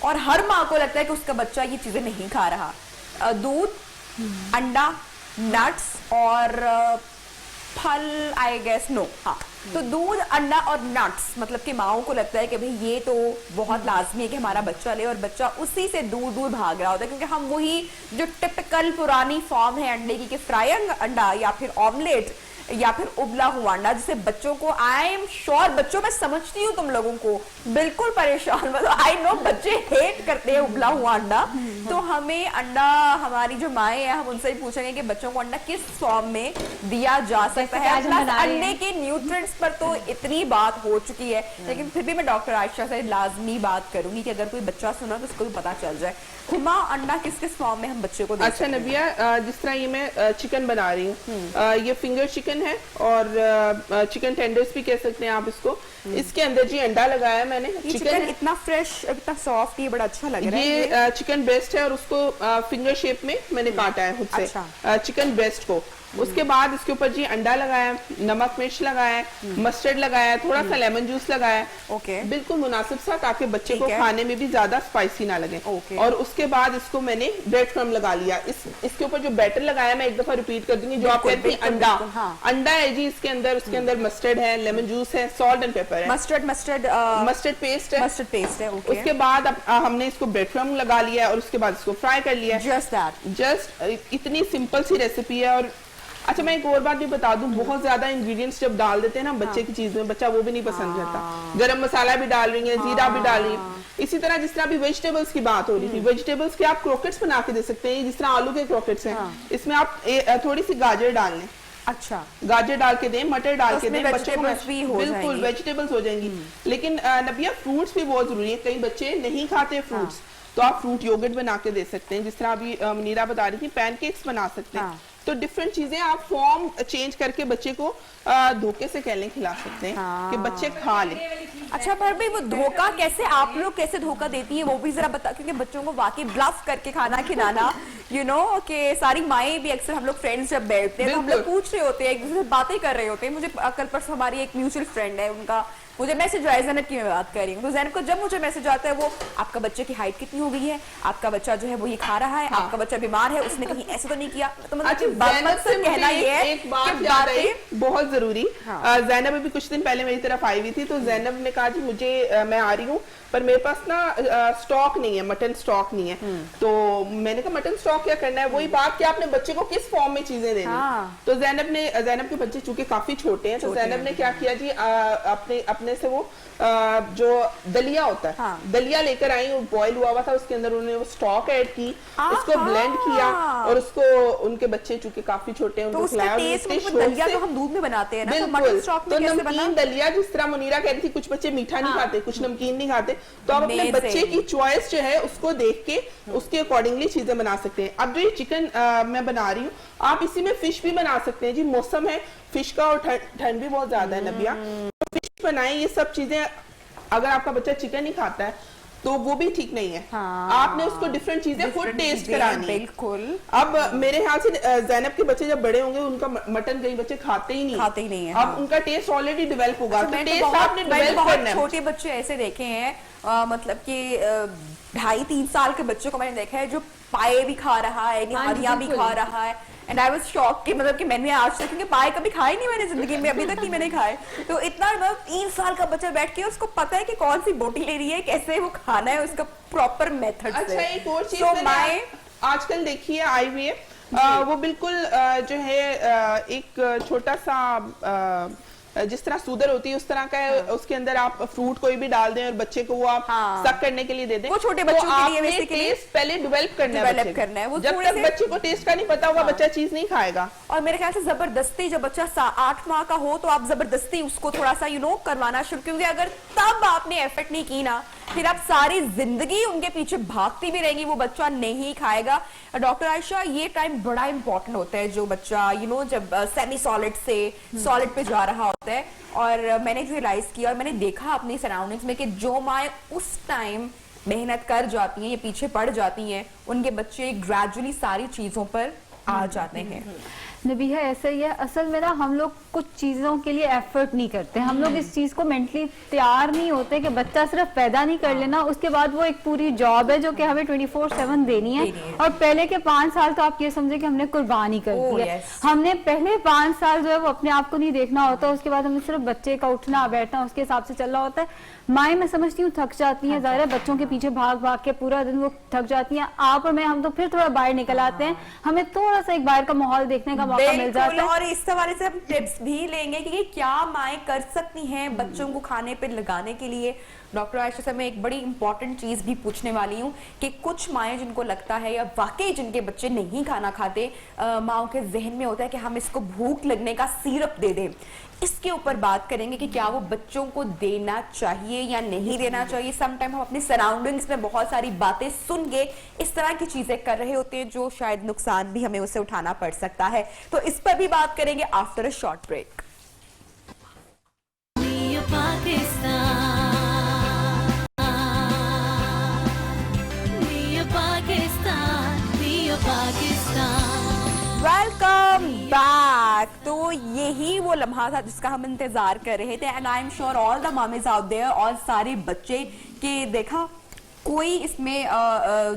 और हर माँ को लगता है कि उसका बच्चा ये चीजें नहीं खा रहा, दूध, अंडा, नट्स और फल, आई गेस नो, हाँ। तो दूध, अंडा और नट्स, मतलब कि माओं को लगता है कि भाई ये तो बहुत लाजमी है कि हमारा बच्चा ले, और बच्चा उसी से दूर दूर भाग रहा होता है, क्योंकि हम वही जो टिपिकल पुरानी फॉर्म है अंडे की, कि फ्राई अंडा या फिर ऑमलेट या फिर उबला हुआ अंडा, जिसे बच्चों को, आई एम श्योर बच्चों, मैं समझती हूँ तुम लोगों को, बिल्कुल परेशान, मतलब आई नो बच्चे हेट करते हैं उबला हुआ अंडा। तो हमें अंडा, हमारी जो माएँ हैं, हम उनसे ही पूछेंगे कि बच्चों को अंडा किस फॉर्म में दिया जा सकता है। प्लस अंडे के न्यूट्रिएंट्स पर तो इतनी बात हो चुकी है, लेकिन फिर भी मैं डॉक्टर आयशा से लाजमी बात करूंगी कि अगर कोई बच्चा सुना तो उसको भी पता चल जाए। हुमा, अंडा किस किस फॉर्म में हम बच्चे को दे सकते हैं? अच्छा नबिया, जिस तरह ये मैं चिकन बना रही हूँ, ये फिंगर चिकन है और चिकन टेंडर्स भी कह सकते हैं आप इसको। इसके अंदर जी अंडा लगाया मैंने। चिकन इतना फ्रेश, इतना सॉफ्ट, ये बड़ा अच्छा लग रहा है। ये चिकन ब्रेस्ट है और उसको फिंगर शेप में मैंने काटा है खुद से। अच्छा। चिकन ब्रेस्ट को, उसके बाद इसके ऊपर जी अंडा लगाया, नमक मिर्च लगाया, मस्टर्ड लगाया, थोड़ा सा लेमन जूस लगाया, ओके, बिल्कुल मुनासिब सा, ताकि बच्चे को खाने में भी ज्यादा स्पाइसी ना लगे। और उसके बाद इसको मैंने ब्रेड क्रम्ब लगा लिया। इसके ऊपर जो बैटर लगाया, मैं एक दफा रिपीट कर दूंगी, जो आप कहते हैं अंडा, अंडा है जी इसके अंदर, उसके अंदर मस्टर्ड है, लेमन जूस है, सॉल्ट एंड पेपर है, मस्टर्ड पेस्ट है, उसके बाद हमने इसको ब्रेड क्रम्ब लगा लिया और उसके बाद इसको फ्राई कर लिया। जस्ट इतनी सिंपल सी रेसिपी है, और अच्छा मैं एक और बात भी बता दूं, बहुत ज्यादा इंग्रेडिएंट्स जब डाल देते हैं ना बच्चे की चीज में, बच्चा वो भी नहीं पसंद करता। गरम मसाला भी डाल रही है, जीरा भी डाल रही है। इसी तरह जिस तरह अभी वेजिटेबल्स की बात हो रही थी, वेजिटेबल्स के आप क्रोकेट्स बना के दे सकते हैं, जिस तरह आलू के क्रोकेट्स हैं, इसमें आप थोड़ी सी गाजर डाल लें। अच्छा, गाजर डाल के दें, मटर डाल के दें, बच्चों को बिल्कुल वेजिटेबल्स हो जाएंगी। लेकिन नबिया फ्रूट्स भी बहुत जरूरी है, कई बच्चे नहीं खाते फ्रूट्स, तो आप फ्रूट योगर्ट बना के दे सकते हैं, जिस तरह अभी मुनीरा बता रही थी, पैनकेक्स बना सकते हैं। तो डिफरेंट चीजें आप फॉर्म चेंज करके बच्चे को धोखे से कहने खिला सकते हैं कि बच्चे खा लें। अच्छा पर भाई वो धोखा कैसे, आप लोग कैसे धोखा देती है वो भी जरा बता, क्योंकि बच्चों को वाकई ब्लफ करके खाना खिलाना यू नो कि सारी माएँ भी अक्सर हम लोग फ्रेंड्स जब बैठते हैं तो हम लोग पूछ रहे होते हैं, एक दूसरे से बातें कर रहे होते हैं। मुझे कल परसों हमारी एक म्यूचुअल फ्रेंड है, उनका मुझे मैसेज आया, जैनब की मैं बात कर रही हूँ, तो जैनब को जब मुझे मैसेज आता है वो आपका बच्चे की हाइट कितनी हो गई है, आपका बच्चा जो है वो ये खा रहा है, आपका बच्चा बीमार है, उसने कहीं ऐसे तो नहीं किया। तो मतलब कहना ये है एक बात याद आई बहुत जरूरी। जैनब अभी कुछ दिन पहले मेरी तरफ आई हुई थी, तो जैनब ने कहा जी मुझे मैं आ रही हूँ पर मेरे पास ना स्टॉक नहीं है, मटन स्टॉक नहीं है। तो मैंने कहा मटन स्टॉक क्या करना है, वही बात कि आपने बच्चे को किस फॉर्म में चीजें देनी। तो जैनब के बच्चे चूंकि काफी छोटे हैं, तो जैनब ने क्या किया जी अपने से वो जो दलिया होता है, दलिया लेकर आई, बॉयल हुआ था, उसके अंदर उन्होंने वो स्टॉक ऐड की, उसको ब्लेंड किया और उसको उनके बच्चे चूंकि काफी छोटे हैं उनको खिलाया। दलिया तो हम दूध में बनाते हैं ना, तो मटन स्टॉक में कैसे बना? नमकीन दलिया, जिस तरह मुनीरा कह रही थी कुछ बच्चे मीठा नहीं खाते, कुछ नमकीन नहीं खाते, तो आप अपने बच्चे की चॉइस जो है उसको देख के उसके अकॉर्डिंगली चीजें बना सकते हैं। अब जो ये चिकन मैं बना रही हूँ, आप इसी में फिश भी बना सकते हैं जी, मौसम है फिश का और ठंड भी बहुत ज्यादा है नबिया, तो फिश बनाएं। ये सब चीजें अगर आपका बच्चा चिकन नहीं खाता है तो वो भी ठीक नहीं है। आपने उसको डिफरेंट चीजें खुद टेस्ट करानी है। बिल्कुल। अब मेरे ख्याल से जैनब के बच्चे जब बड़े होंगे उनका मटन कई बच्चे खाते ही नहीं है। अब उनका टेस्ट ऑलरेडी डेवलप होगा, तो टेस्ट आपने डेवलप करना है। छोटे बच्चे ऐसे देखे हैं मतलब कि 2.5-3 साल के बच्चों को मैंने देखा है जो पाए भी खा रहा है, निहारियां भी खा रहा है, एंड आई वाज शॉक कि मतलब कि मैंने आज तक क्योंकि पाए कभी खाए नहीं मैंने जिंदगी में, अभी तक नहीं मैंने खाए। तो इतना मतलब 3 साल का बच्चा बैठ के उसको पता है कि कौन सी बोटी ले रही है, कैसे वो खाना है, उसका प्रॉपर मेथड। अच्छा एक और चीज आजकल देखिए आई हुई है, वो बिल्कुल जो है एक छोटा सा जिस तरह सूदर होती है उस तरह का है, उसके अंदर आप फ्रूट कोई भी डाल दें और बच्चे को वो आप सक करने के लिए दे दें। वो छोटे बच्चों के लिए वैसे टेस्ट पहले डेवलप करना है। वो जब तक बच्चे को टेस्ट का नहीं पता होगा बच्चा चीज नहीं खाएगा। और मेरे ख्याल से जबरदस्ती, जब बच्चा 8 माह का हो तो आप जबरदस्ती उसको थोड़ा सा करवाना शुरू, क्योंकि अगर तब आपने एफर्ट नहीं की ना, फिर आप सारी जिंदगी उनके पीछे भागती भी रहेंगी, वो बच्चा नहीं खाएगा। डॉक्टर आयशा, ये टाइम बड़ा इंपॉर्टेंट होता है जो बच्चा जब सेमी सॉलिड से सॉलिड पे जा रहा होता है। और मैंने जो रियलाइज किया और मैंने देखा अपनी सराउंडिंग्स में कि जो माएँ उस टाइम मेहनत कर जाती हैं या पीछे पड़ जाती हैं, उनके बच्चे ग्रेजुअली सारी चीजों पर आ जाते हैं। नबीहा ऐसा ही है, असल में ना हम लोग कुछ चीज़ों के लिए एफर्ट नहीं करते, हम लोग इस चीज़ को मेंटली तैयार नहीं होते कि बच्चा सिर्फ पैदा नहीं कर लेना, उसके बाद वो एक पूरी जॉब है जो कि हमें 24/7 देनी है। और पहले के 5 साल तो आप ये समझे कि हमने कुर्बानी कर दी है। हमने पहले 5 साल जो है वो अपने आप को नहीं देखना होता, उसके बाद हमें सिर्फ बच्चे का उठना बैठना उसके हिसाब से चल रहा होता है। माएँ मैं समझती हूँ थक जाती हैं, ज़ाहिर है बच्चों के पीछे भाग भाग के पूरा दिन वो थक जाती हैं। आप और मैं हम तो फिर थोड़ा बाहर निकल आते हैं, हमें थोड़ा सा एक बाहर का माहौल देखने का मौका मिल जाता है। और इस हवाले से हम टिप्स भी लेंगे कि क्या माएँ कर सकती हैं बच्चों को खाने पे लगाने के लिए। डॉक्टर आयशा से मैं एक बड़ी इंपॉर्टेंट चीज भी पूछने वाली हूँ कि कुछ माएँ जिनको लगता है या वाकई जिनके बच्चे नहीं खाना खाते, माओं के जहन में होता है कि हम इसको भूख लगने का सिरप दे दें, इसके ऊपर बात करेंगे कि क्या वो बच्चों को देना चाहिए या नहीं देना चाहिए। समटाइम हम अपने सराउंडिंग्स में बहुत सारी बातें सुन के इस तरह की चीजें कर रहे होते हैं जो शायद नुकसान भी हमें उसे उठाना पड़ सकता है, तो इस पर भी बात करेंगे after a short break. Welcome back. तो यही वो लम्हा था जिसका हम इंतजार कर रहे थे, and I am sure all the mummies out there और सारे बच्चे कि देखा कोई इसमें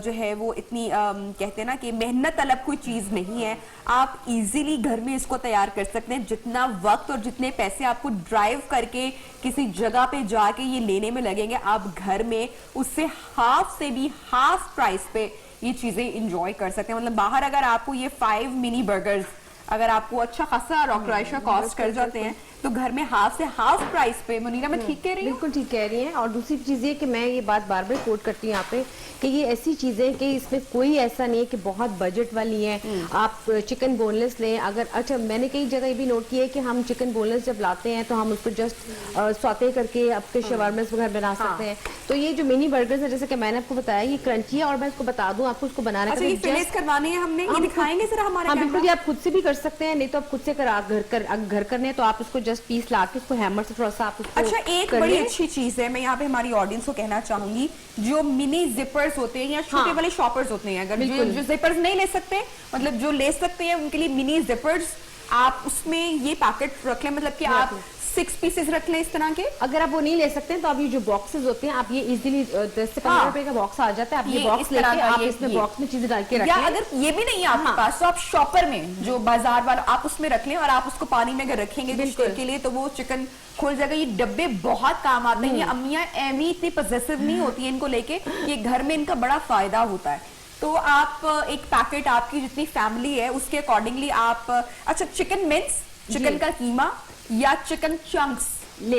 जो है वो इतनी कहते हैं ना कि मेहनत तलब कोई चीज नहीं है। आप इजीली घर में इसको तैयार कर सकते हैं। जितना वक्त और जितने पैसे आपको ड्राइव करके किसी जगह पे जाके ये लेने में लगेंगे, आप घर में उससे हाफ से भी हाफ प्राइस पे ये चीजें इंजॉय कर सकते हैं। मतलब बाहर अगर आपको ये 5 मिनी बर्गर्स अगर आपको अच्छा खासा रॉकराइशा कॉस्ट कर जाते हैं तो घर में हाफ से हाफ प्राइस पे, मुनीरा मैं ठीक कह रही हूँ? बिल्कुल ठीक कह रही हैं। और दूसरी चीज़ ये कि मैं ये बात बार बार कोट करती हूँ यहाँ पे कि ये ऐसी चीज़ें कि इसमें कोई ऐसा नहीं है कि बहुत बजट वाली है। आप चिकन बोनलेस लें, अगर अच्छा मैंने कई जगह ये भी नोट किया है कि हम चिकन बोनलेस जब लाते हैं तो हम उसको जस्ट सौते करके आपके शवारमेस वगैरह बना सकते हैं। तो ये जो मिनी बर्गर्स है जैसे कि मैंने आपको बताया ये क्रंची है, और मैं इसको बता दूं आपको उसको बनाने अच्छा, ये फिलेस करवाने हैं हमने, ये दिखाएंगे जरा हमारे हाँ बिल्कुल, ये आप खुद से भी कर सकते हैं, नहीं तो आप खुद से घर करने तो आप इसको जस्ट पीस ला के इसको हैमर से थोड़ा सा आप उसको अच्छा, एक बड़ी अच्छी चीज है, मैं यहाँ पे हमारी ऑडियंस को कहना चाहूंगी, जो मिनी जिपर्स होते हैं या छोटे वाले शॉपर्स होते हैं, अगर जो जिपर्स नहीं ले सकते, मतलब जो ले सकते हैं उनके लिए मिनी जिपर्स आप उसमें ये पैकेट रख लें, मतलब कि आप 6 पीसेस रख लें इस तरह के। अगर आप वो नहीं ले सकते हैं तो आप ये जो बॉक्सेस होते हैं आप ये इजीली 10 से 15 रुपए का बॉक्स आ जाता है, आप ये बॉक्स लेके आप इसमें बॉक्स में चीजें डाल के रखें। या अगर ये भी नहीं है आपके पास तो आप शॉपर में जो बाजार वाला आप उसमें रख लें और आप उसको पानी में अगर रखेंगे कुछ देर के लिए तो वो चिकन खुल जाएगा। ये डब्बे बहुत काम आते हैं, ये अम्मियां एमी इतनी पजेसिव नहीं होती है इनको लेके, ये घर में इनका बड़ा फायदा होता है। तो आप एक पैकेट आपकी जितनी फैमिली है उसके अकॉर्डिंगली आप, अच्छा चिकन मिन्स, चिकन का कीमा या चिकन चंक्स,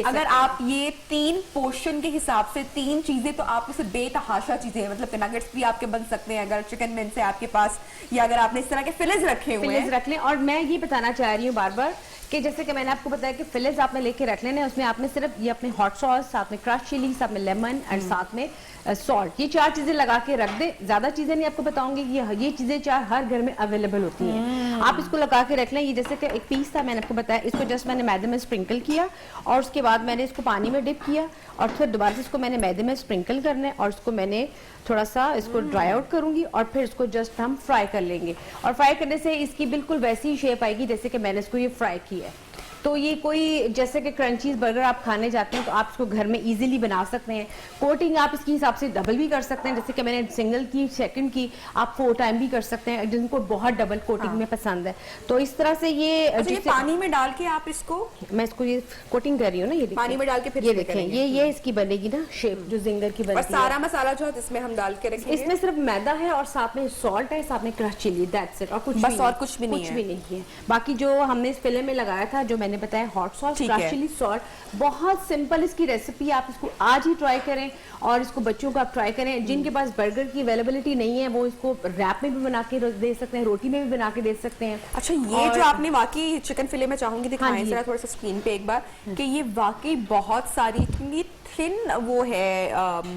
अगर आप ये 3 पोर्शन के हिसाब से 3 चीजें तो आप उसे बेतहाशा चीजें, मतलब नगेट्स भी आपके बन सकते हैं अगर चिकन मिन्स है आपके पास, या अगर आपने इस तरह के फिलेज रखे हुए हैं रख लें। और मैं ये बताना चाह रही हूँ बार बार कि जैसे कि मैंने आपको बताया कि फिलेज आपने लेके रख लेना है, उसमें आपने सिर्फ ये अपने हॉट सॉस, साथ में क्रश चिली, साथ में लेमन और साथ में सॉल्ट, ये 4 चीजें लगा के रख दे। ज्यादा चीजें नहीं आपको बताऊंगी, ये चीजें 4 हर घर में अवेलेबल होती हैं, आप इसको लगा के रख लें। ये जैसे कि एक पीस था मैंने आपको बताया, इसको जस्ट मैंने मैदे में स्प्रिंकल किया और उसके बाद मैंने इसको पानी में डिप किया और फिर दोबारा से इसको मैंने मैदे में स्प्रिंकल करना है और इसको मैंने थोड़ा सा इसको ड्राई आउट करूंगी और फिर इसको जस्ट हम फ्राई कर लेंगे। और फ्राई करने से इसकी बिल्कुल वैसी ही शेप आएगी जैसे कि मैंने इसको ये फ्राई किया है। तो ये कोई जैसे कि क्रंचीज बर्गर आप खाने जाते हैं तो आप इसको घर में इजीली बना सकते हैं। कोटिंग आप इसके हिसाब से डबल भी कर सकते हैं, जैसे कि मैंने सिंगल की, सेकंड की, आप 4 टाइम भी कर सकते हैं जिनको बहुत डबल कोटिंग में पसंद है। तो इस तरह से ये पानी में डाल के आप इसको, मैं इसको ये कोटिंग कर रही हूँ ना, ये पानी में डाल के फिर ये देखें ये इसकी बनेगी ना शेप जो जिंगर की बनेगी। और सारा मसाला जो है इसमें हम डाल के रखेंगे, इसमें सिर्फ मैदा है और साथ में सॉल्ट है, साथ में क्रश चिली, दैट्स इट, और कुछ बस और कुछ भी नहीं है। बाकी जो हमने इस फिले में लगाया था जो मैंने बताया hot sauce, crush chilli, salt, बहुत सिंपल इसकी रेसिपी, आप इसको आज ही ट्राई करें और इसको बच्चों को आप ट्राई करें। जिनके पास बर्गर की अवेलेबिलिटी नहीं है वो इसको रैप में भी बना के दे सकते हैं, रोटी में भी बना के दे सकते हैं। अच्छा, ये जो आपने वाकई चिकन फिले में चाहूंगी दिखाएं जरा थोड़ा सा स्क्रीन पे एक बार कि ये वाकई बहुत सारी, क्योंकि थिन वो है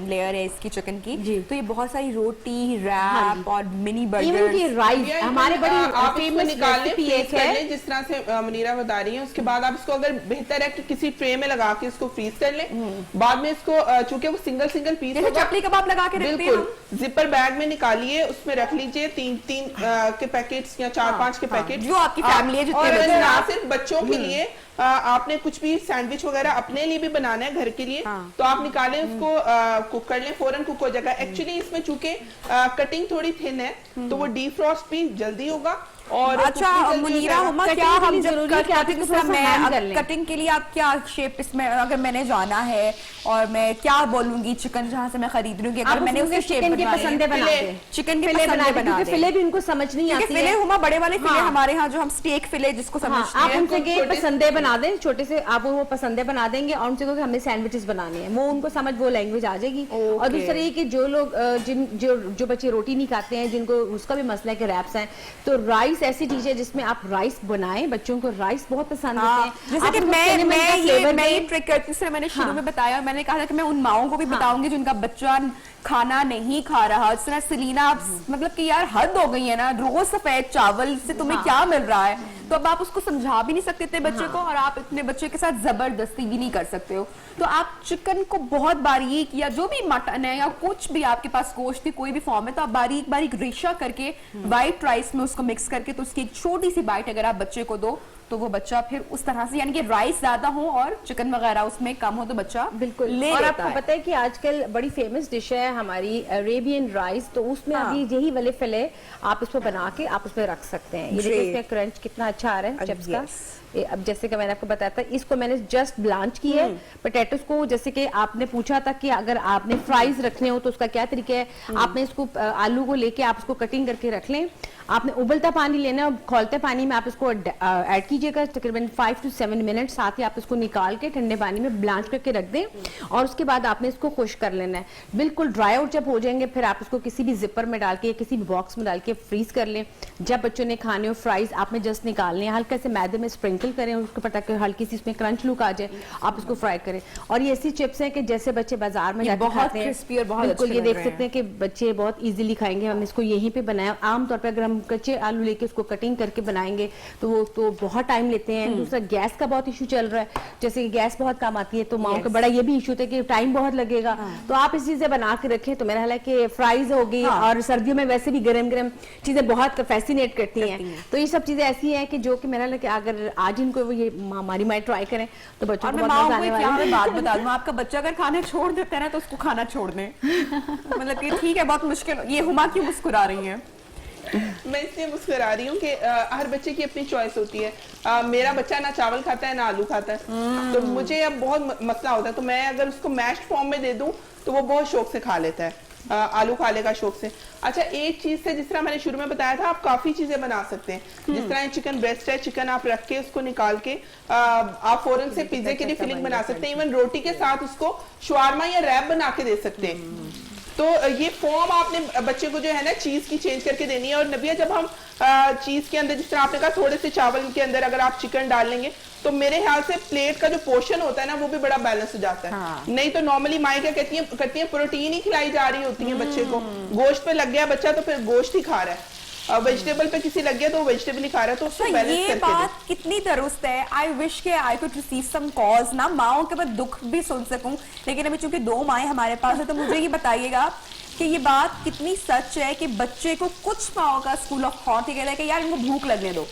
लेयर है इसकी चिकन की, तो ये बहुत सारी रोटी, रैप और मिनी बर्गर, राइस हमारे बड़ी आप फेमस रेसिपी है। जिस तरह से मुनीरा बता रही है, उसके बाद आप इसको अगर बेहतर है कि किसी ट्रे में लगा के इसको फ्रीज कर लें, बाद में इसको चूंकि वो सिंगल पीस जैसे चपली कबाब लगा के रखते हैं, बिल्कुल जिपर बैग में निकालिए, उसमें रख लीजिए 3 के पैकेट्स या 4-5 के पैकेट, जो आपकी फैमिली है, और ना सिर्फ बच्चों के लिए आपने कुछ भी सैंडविच वगैरह अपने लिए भी बनाना है घर के लिए, तो आप निकालें उसको, कुक कर लें, फौरन कुक हो जाएगा। एक्चुअली इसमें चूंकि कटिंग थोड़ी थिन है तो वो डीफ्रॉस्ट भी जल्दी होगा। और अच्छा मुनीरा हुमा, क्या हम जब कटिंग के लिए आप क्या शेप इसमें, अगर मैंने जाना है और मैं क्या बोलूंगी चिकन जहां से मैं खरीद रही हूँ, अगर मैंने उसके शेप चिकन के पसंदे बना दे, चिकन के पसंदे बना दे, फिले भी उनको समझ नहीं आती है। फिले हुमा बड़े वाले फिले हमारे यहाँ जो हम स्टेक फिले जिसको समझते हैं, आप उनसे पसंदे बना दें, छोटे से आप वो पसंदे बना देंगे और उनसे हमें सैंडविचेस बनाने हैं, वो उनको समझ, वो लैंग्वेज आ जाएगी। और दूसरा ये कि जो लोग जो बच्चे रोटी नहीं खाते हैं, जिनको उसका भी मसला है कि रैप्स हैं, तो राइस ऐसी चीज है जिसमें आप राइस बनाएं, बच्चों को राइस बहुत पसंद होते हैं। जैसे कि मैं ये ट्रिक करती हूँ, मैंने शुरू में बताया, मैंने कहा था कि मैं उन माओं को भी बताऊंगी जिनका बच्चा खाना नहीं खा रहा। जिस तरह सलीना, आप मतलब कि यार हद हो गई है ना, रोज सफेद चावल से तुम्हें क्या मिल रहा है, तो अब आप उसको समझा भी नहीं सकते थे बच्चे को, और आप इतने बच्चे के साथ जबरदस्ती भी नहीं कर सकते हो। तो आप चिकन को बहुत बारीक, या जो भी मटन है या कुछ भी आपके पास गोश्त की कोई भी फॉर्म है, तो आप बारीक बारीक रेशा करके व्हाइट राइस में उसको मिक्स करके, तो उसकी एक छोटी सी बाइट अगर आप बच्चे को दो तो वो बच्चा फिर उस तरह से, यानी कि राइस ज्यादा हो और चिकन वगैरह उसमें कम हो तो बच्चा बिल्कुल ले और लेता आपको है। पता है कि आजकल बड़ी फेमस डिश है हमारी अरेबियन राइस, तो उसमें हाँ। अभी यही वाले फिले आप इसमें बना के आप उसमें रख सकते हैं। ये देखिए जी। इसमें क्रंच कितना अच्छा आ रहा है चिप्स का। yes। ये अब जैसे कि मैंने आपको बताया था, इसको मैंने जस्ट ब्लांच की है पोटैटोस को। जैसे कि आपने पूछा था कि अगर आपने फ्राइज रखने हो तो उसका क्या तरीका है, आपने इसको आलू को लेके आप उसको कटिंग करके रख लें। आपने उबलता पानी लेना है, खौलते पानी में आप इसको ऐड कीजिएगा तकरीबन 5 to 7 मिनट, साथ ही आप इसको निकाल के ठंडे पानी में ब्लांच करके रख दें और उसके बाद आपने इसको खुश कर लेना है। बिल्कुल ड्राई आउट जब हो जाएंगे फिर आप इसको किसी भी जिपर में डाल के या किसी भी बॉक्स में डाल के फ्रीज कर लें। जब बच्चों ने खाने हो फ्राइज आपने जस्ट निकालने हैं, हल्के से मैदे में स्प्रिंकल करें उसको पता कि हल्की सी इसमें क्रंच लुक आ जाए, आप इसको फ्राई करें। और ये ऐसी चिप्स हैं कि जैसे बच्चे बाजार में जाके बहुत खाते हैं, crispy और बहुत बिल्कुल अच्छे ये लग देख रहे सकते हैं कि बच्चे बहुत इजीली खाएंगे। हम इसको यहीं पे बनाया, आमतौर पे अगर हम कच्चे आलू लेके उसको कटिंग करके बनाएंगे तो वो तो बहुत टाइम लेते हैं। दूसरा गैस का बहुत इशू चल रहा है, जैसे कि गैस बहुत कम आती है तो माओ का बड़ा ये भी इशू था कि टाइम बहुत लगेगा। तो आप इस चीजें बना के रखें तो मेरा ख्याल है कि फ्राइज होगी। और सर्दियों में वैसे भी गरम गरम चीजें बहुत फैसिनेट करती हैं, तो ये सब चीजें ऐसी हैं कि जो कि मेरा कि अगर आज इनको ये हमारी माँ ट्राई करें तो बच्चों और को मैं बहुत माँ मजा को आने एक वाला यहाँ है। पे बात बता दूं, आपका बच्चा अगर खाना छोड़ देता है ना तो उसको खाना छोड़ दें। मतलब कि ठीक है, बहुत मुश्किल। ये हुमा क्यों मुस्कुरा रही है? मैं इसलिए मुस्कुरा रही हूँ कि हर बच्चे की अपनी चॉइस होती है। मेरा बच्चा ना चावल खाता है ना आलू खाता है, तो मुझे अब बहुत मसला होता है। तो मैं अगर उसको मैश्ड फॉर्म में दे दूं तो वो बहुत शौक से खा लेता है, आलू खा लेगा शौक से। अच्छा, एक चीज से जिस तरह मैंने शुरू में बताया था, आप काफी चीजें बना सकते हैं। जिस तरह चिकन ब्रेस्ट है, चिकन आप रख के उसको निकाल के आप फौरन से पिज्जे के लिए फिलिंग बना सकते हैं। इवन रोटी के साथ उसको शवारमा या रैप बना के दे सकते हैं। तो ये फॉर्म आपने बच्चे को जो है ना चीज की चेंज करके देनी है। और नबिया, जब हम चीज के अंदर जिस तरह आपने कहा थोड़े से चावल के अंदर अगर आप चिकन डाल लेंगे तो मेरे ख्याल से प्लेट का जो पोर्शन होता है ना वो भी बड़ा बैलेंस हो जाता है। हाँ। नहीं तो नॉर्मली माएँ क्या करती हैं प्रोटीन ही खिलाई जा रही होती है बच्चे को। गोश्त पे लग गया बच्चा तो फिर गोश्त ही खा रहा है, वेजिटेबल पे किसी लग गया तो वेजिटेबल ही खा रहा है। तो उसको तो बैलेंस ये करके बात कितनी दुरुस्त है। आई विश के I could receive some calls ना, माओं के बाद दुख भी सुन सकूं। लेकिन अभी चूंकि 2 माएं हमारे पास है तो मुझे ये बताइएगा कि ये बात कितनी सच है कि बच्चे को कुछ माओं का स्कूल ऑफ थॉट ही कहता है कि यार इनको भूख लगने दो,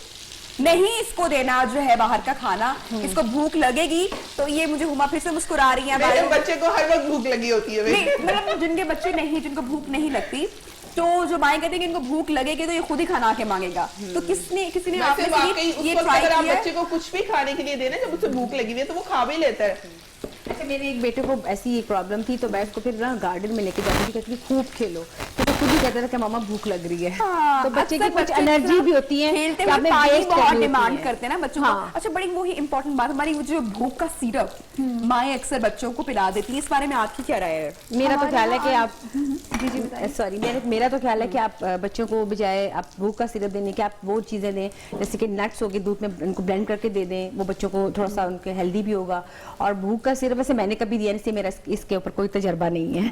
नहीं इसको देना जो है बाहर का खाना, इसको भूख लगेगी। तो ये मुझे हुमा फिर से मुस्कुरा रही है। मेरे बच्चे को हर वक्त भूख लगी होती है। नहीं, मतलब जिनके बच्चे नहीं, जिनको भूख नहीं लगती, तो जो माएं कहती हैं कि इनको भूख लगेगी तो ये खुद ही खाना के मांगेगा। तो किसी ने आप में से ये ट्राई अगर आप किया है? बच्चे को कुछ भी खाने के लिए देना, जब उसे भूख लगी हुई है तो वो खा भी लेता है। अच्छा, मेरे एक बेटे को ऐसी एक प्रॉब्लम थी तो मैं उसको फिर ना गार्डन में लेके जाती थी, कहती थी खूब खेलो, तो खुद ही कहता था कि मामा भूख लग रही है। हाँ, तो बच्चे की अक्सर कुछ बच्चे एनर्जी भी होती है, खेलते कि हुए आपने पानी waste बहुत करनी होती डिमांड है। करते हैं ना बच्चों हाँ। को। अच्छा, बड़ी वही इंपॉर्टेंट बात, हमारी वो जो भूख का सिरप माएं अक्सर बच्चों को पिला देती है, इस बारे में आपकी क्या राय है? मेरा तो ख्याल है कि आप सॉरी मेरा तो ख्याल है कि आप बच्चों को बजाय आप भूख का सिरप देने के आप वो चीजें दें जैसे कि नट्स हो गए, दूध में उनको ब्लेंड करके दे दें, वो बच्चों को थोड़ा सा उनके हेल्दी भी होगा। और भूख का सिरप वैसे मैंने कभी दिया नहीं, इसलिए मेरा इसके ऊपर कोई तजर्बा नहीं है।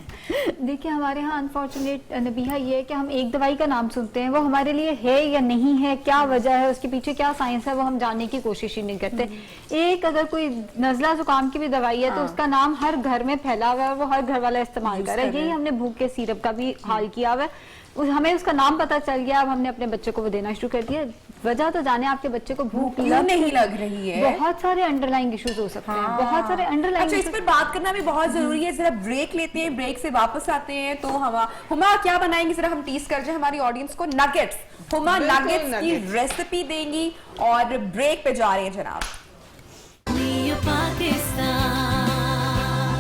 देखिए, हमारे यहाँ अनफॉर्चुनेट नबीहा ये है कि हम एक दवाई का नाम सुनते हैं, वो हमारे लिए है या नहीं है, क्या वजह है, उसके पीछे क्या साइंस है, वो हम जानने की कोशिश ही नहीं करते। एक अगर कोई नजला जुकाम की भी दवाई है तो उसका नाम हर घर में फैला हुआ है, वो हर घर वाला इस्तेमाल कर रहा है। यही हमने भूख के सिरप का भी हाल किया हुआ है। हमें उसका नाम पता चल गया, अब हमने अपने बच्चे को वो देना शुरू कर दिया। वजह तो जाने आपके बच्चे को भूख क्यों नहीं लग रही है? बहुत सारे अंडरलाइंग इश्यूज हो सकते हैं, बहुत सारे अंडरलाइंग। अच्छा, इस पर बात करना भी बहुत जरूरी है। जरा ब्रेक लेते हैं, ब्रेक से वापस आते हैं। तो हुमा क्या बनाएंगे, जरा हम टीज कर जाए हमारी ऑडियंस को। नगेट्स, हुमा नगेट्स की रेसिपी देंगी और ब्रेक पे जा रहे हैं जनाब।